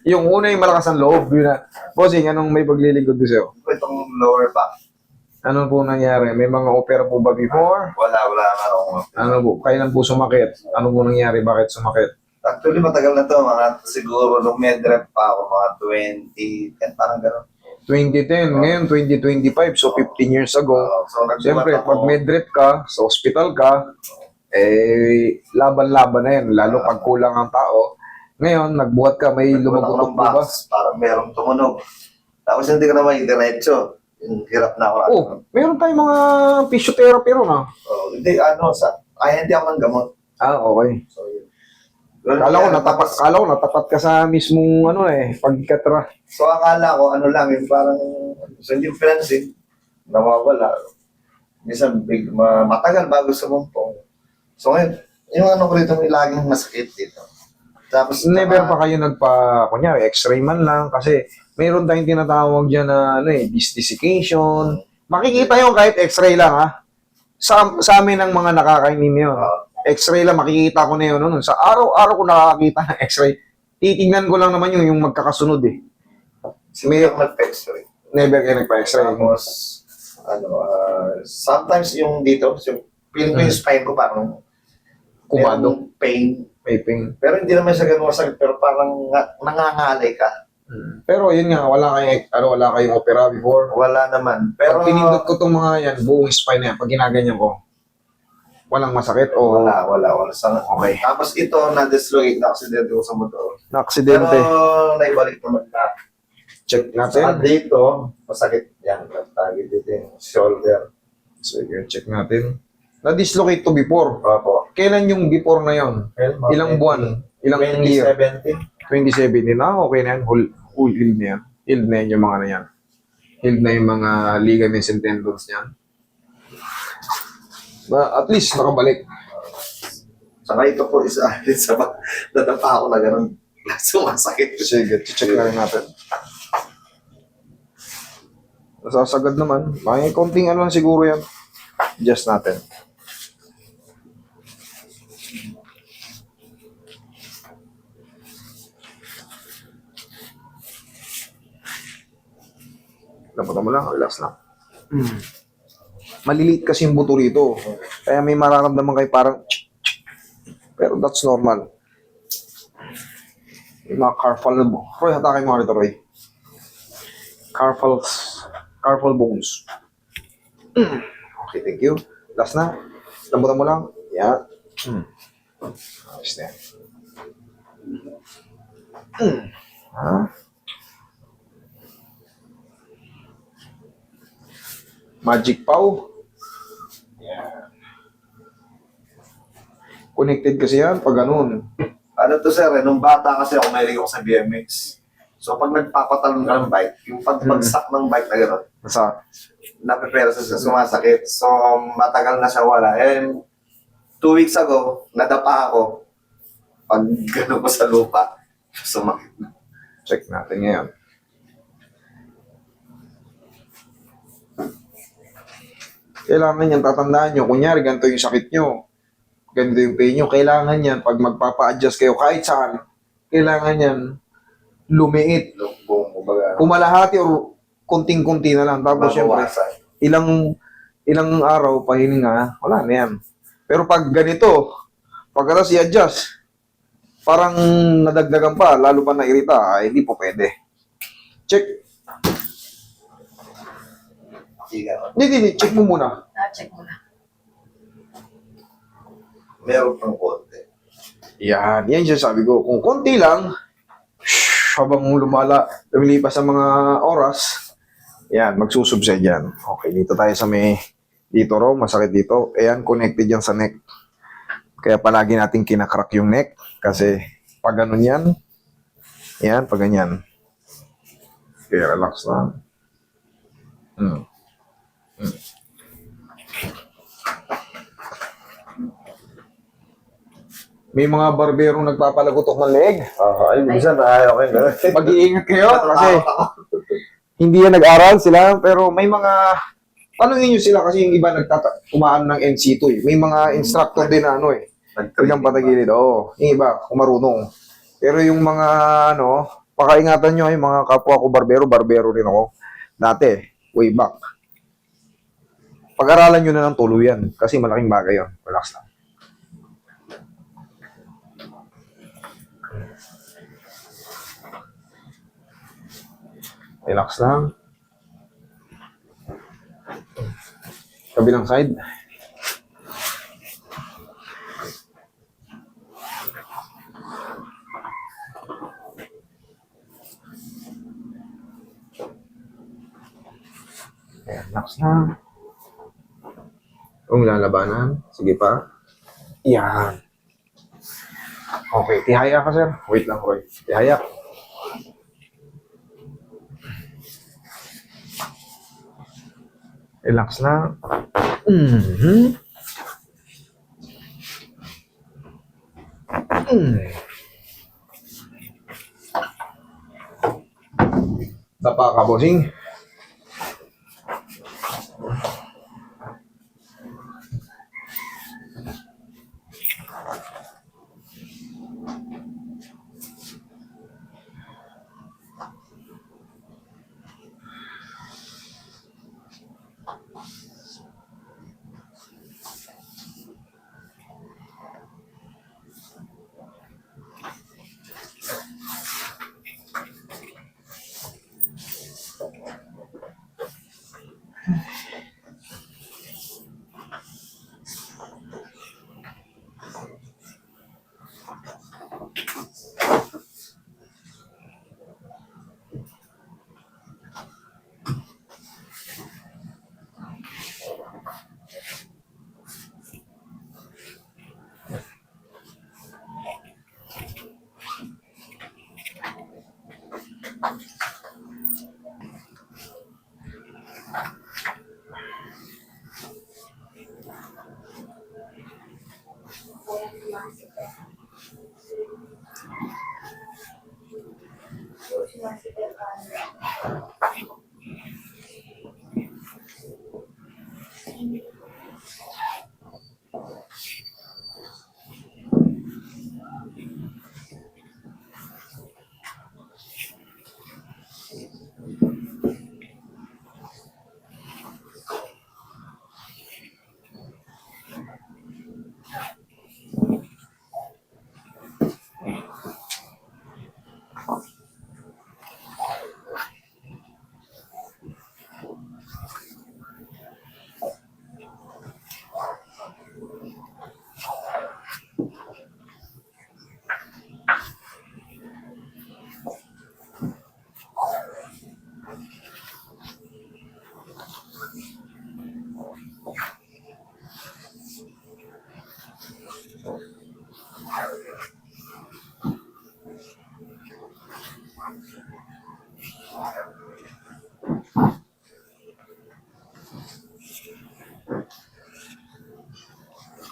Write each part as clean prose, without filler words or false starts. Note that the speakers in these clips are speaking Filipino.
Yung una yung malakas ang loob. Yun na. Bossing, anong may paglilingkod ko sa'yo? Itong lower back. Ano po nangyari? May mga opera po ba before? Wala na ako. Ano po? Kailan po sumakit? Ano po nangyari? Bakit sumakit? Actually, matagal na to. Mga siguro nung medrep pa ako, mga 2010, parang gano'n. 2010, ngayon 2025, so 15 years ago. So, Siyempre, nagbuhat pag ako. medrep ka, sa hospital ka, laban-laban na yan, lalo pag kulang ang tao. Ngayon, nagbuhat ka, may Nagbuhat ako lumagutok ng po ba? box, parang merong tumunog. Tapos hindi ko naman diretso. Yung hirap na ako. Oh, meron tayong mga physiotherapy ron ah. Hindi, hindi ako ng gamot. Ah, okay. So, yun. Kala ko natapat ka sa mismong pagkatra. So, akala ko, lang, yung parang, so hindi ko pinansin, nawawala. Minsan, matagal bago sumumpong. So, ngayon, yung ko rito, may laging masakit dito. Tapos, Never pa kayo kunyari, x-ray man lang, kasi mayroon tayong tinatawag dyan na, disc desiccation. Makikita yun kahit x-ray lang, ha? Sa amin ang mga nakakainin yun. X-ray lang, makikita ko na yun. No? Sa araw-araw ko nakakita ng x-ray. Titignan ko lang naman yung magkakasunod eh. may mag-x-ray. Never kayo nagpa-x-ray. Tapos, sometimes yung dito, yung feeling ko yung spine ko parang Kumado. merong pain. May pain. Pero hindi naman siya ganun masakit, pero parang nangangalay ka. Pero yun nga, wala kayong opera before. Wala naman. Pero Pero pinindot ko itong mga yan, buong spine na yan, pag ginaganyan ko, walang masakit o wala. Okay. Tapos ito, na-dislocate na aksidente ko sa motor. Pero na-aksidente. naibalik naman na. Check At natin. dito, masakit yan. Tagi dito yung shoulder. Sige, check natin. Na-dislocate to before. Opo. Kailan yung before na yon? Ilang buwan? Ilang year? 2017. 2017. Okay na yan. Whole healed na yan. Healed na yan yung mga na yan. Healed na yung mga ligaments and tendons niyan. At least nakabalik. Saka ito po isa nadapa ako na ganun. Sumasakit. Sige, check na rin natin. Nasasagad naman. May konting lang siguro yan. Adjust natin. Dapat mo lang, relax lang. Maliliit kasi yung buto rito. Kaya may mararamdaman kayo parang pero that's normal. Yung mga carpal Roy, hatakay mo rito, Roy. Carpal bones. Okay, thank you. Last na. Lambutan mo lang. Yeah. Ayos na yan. Ha? Magic Pow. Yeah. Connected kasi yan pag ganun. Ano to sir, nung bata kasi ako, mahilig ako sa BMX. So pag nagpapatalon ka ng bike, yung pagbagsak ng bike na gano'n, Nasa napipera sa sumasakit. So matagal na siya wala. And 2 weeks ago, nadapa ako. Pag gano'n ko sa lupa, sumakit na. check natin ngayon. Kailangan yan, tatandaan nyo. Kunyari, ganito yung sakit nyo. Ganito yung pain nyo. Kailangan yan, pag magpapa-adjust kayo, kahit saan, kailangan yan, lumiit. Lumbong, kumbaga. Kumalahati or kunting-kunti na lang. Tapos syempre, ilang araw pahininga, wala na yan. Pero pag ganito, pagkatapos i-adjust, parang nadagdagan pa, lalo pa nairita, hindi po pwede. Check. Hindi, check mo muna. Check mo na. Meron pang konti. Yan siya sabi ko. Kung konti lang, habang lumilipas ang mga oras, yan, magsusubside yan. Okay, dito tayo sa dito raw, masakit dito. Ayan, connected yan sa neck. Kaya palagi natin kinakrack yung neck. Kasi pag ganun yan, pag ganyan. Okay, relax lang. May mga barberong nagpapalagotok ng leeg. Ay, minsan ayaw ko yun. Mag-iingat kayo kasi hindi yan nag-aral sila, pero may mga tanungin nyo sila kasi yung iba kumaan ng NC2 eh. May mga instructor din na biglang patagilid. Oo, yung iba, kung marunong. Pero yung mga Pakaingatan nyo yung mga kapwa ko barbero. Barbero rin ako. Dati, way back. Pag-aralan nyo na ng tuluyan. Kasi malaking bagay yun. Relax lang. Relax lang. Kabilang side. Ayan, relax lang. Kung lalabanan, sige pa. Yan. Okay, tihaya ka, sir. Wait lang, Roy. Tihaya. Relax lang. Mm-hmm. Tapa ka, bossing.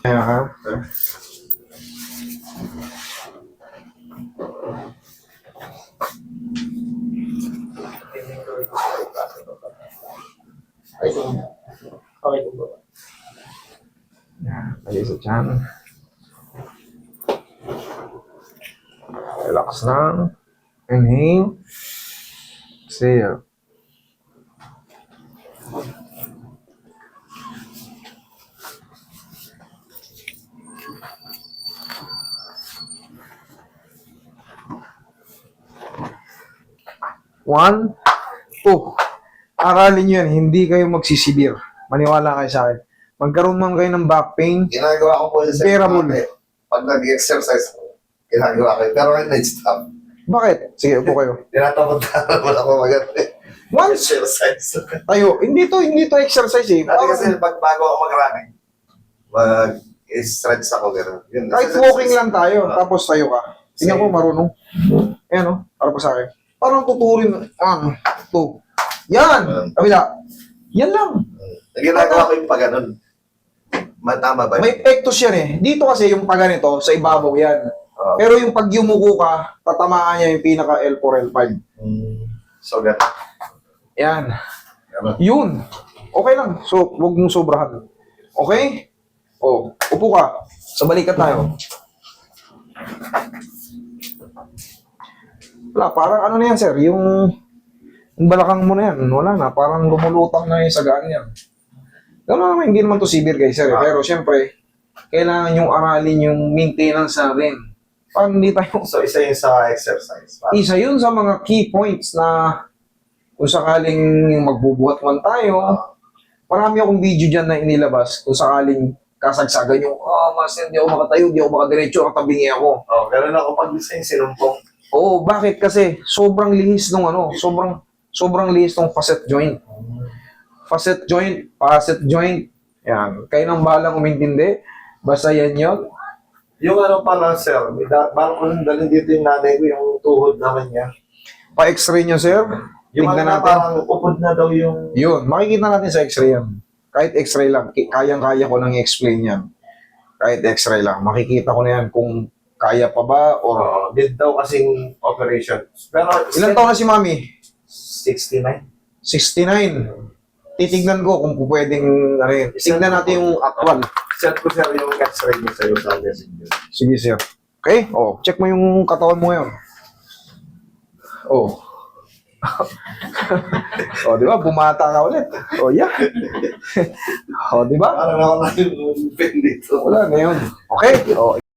Kaya ka? Okay po ba? Yan. Lagay sa tiyan. Relax lang. Inhale. Exhale. One, two. Aralin nyo yan, hindi kayo magsisibir. Maniwala kayo sa akin. Magkaroon man kayo ng back pain, Ginagawa ko po sa Bearable. Pag nag-exercise ko, ginagawa ko. Pero ngayon na-stop. bakit? Sige, upo kayo. Tinatakot-takot ako maganda. Once Exercise. tayo, hindi to exercise eh. Dati kasi pag bago ako mag-running, mag-stretch ako gano'n. Yun, Kahit exercise. walking lang tayo, tapos tayo ka. Tingnan ko marunong. Ayan o, para pa sa akin. Parang tuturin. 1, 2. Yan! Kabila. Yan lang. Ginagawa ko yung pag ganun. Tama ba? May epektos yan eh. Dito kasi yung pag ganito, sa ibabaw yan. Oo. Pero yung pag yumuko ka, tatamaan niya yung pinaka L4, L5. So, ganun. Yan. Ganun. Yun. Okay lang. So, huwag mong sobrahan. Okay? O, upo ka. Sa balikat tayo. Wala, parang ano na yan, sir, yung balakang mo na yan, wala na, parang lumulutang na yung sagaan yan. Gano'n naman, hindi naman to severe guys, sir. Pero syempre, kailangan yung aralin yung maintenance natin. Parang hindi tayo... So, isa yun sa exercise. Isa yun sa mga key points na kung sakaling magbubuhat man tayo, marami akong video dyan na inilabas kung sakaling kasagsagan yung, master, di ako makatayo, di ako makadiretso, katabingi ako. Oh, meron ako pag gusto yung sinumpong. Oo, bakit? Kasi sobrang lihis nung sobrang lihis nung facet joint. Facet joint, yan. Kayo nang balang umintindi, basta yan yun. Yung ano pala, sir, parang ko nang dalhin dito yung nanay ko, yung tuhod naman niya. Pa-x-ray nyo, sir. Yung Tignan ano, natin. parang upod na daw yung... Yun, makikita natin sa x-ray yan. Kahit x-ray lang, kayang-kaya ko nang i-explain yan. Kahit x-ray lang, makikita ko na yan kung kaya pa ba or... Oo, did daw kasing operation. Pero... Ilan taon na si Mami? 69. 69. Titignan ko kung pwedeng, ano yun. Tignan natin yung actual. Set ko, sir, yung x-ray niya sa'yo sa messenger. Sige, sir. Okay? Oh, check mo yung katawan mo ngayon. Oh. Oh, di ba? Bumata ka ulit. Oh, yeah. Oh, di ba? Parang ako na yung pen dito. Wala na yun. Okay? Oh,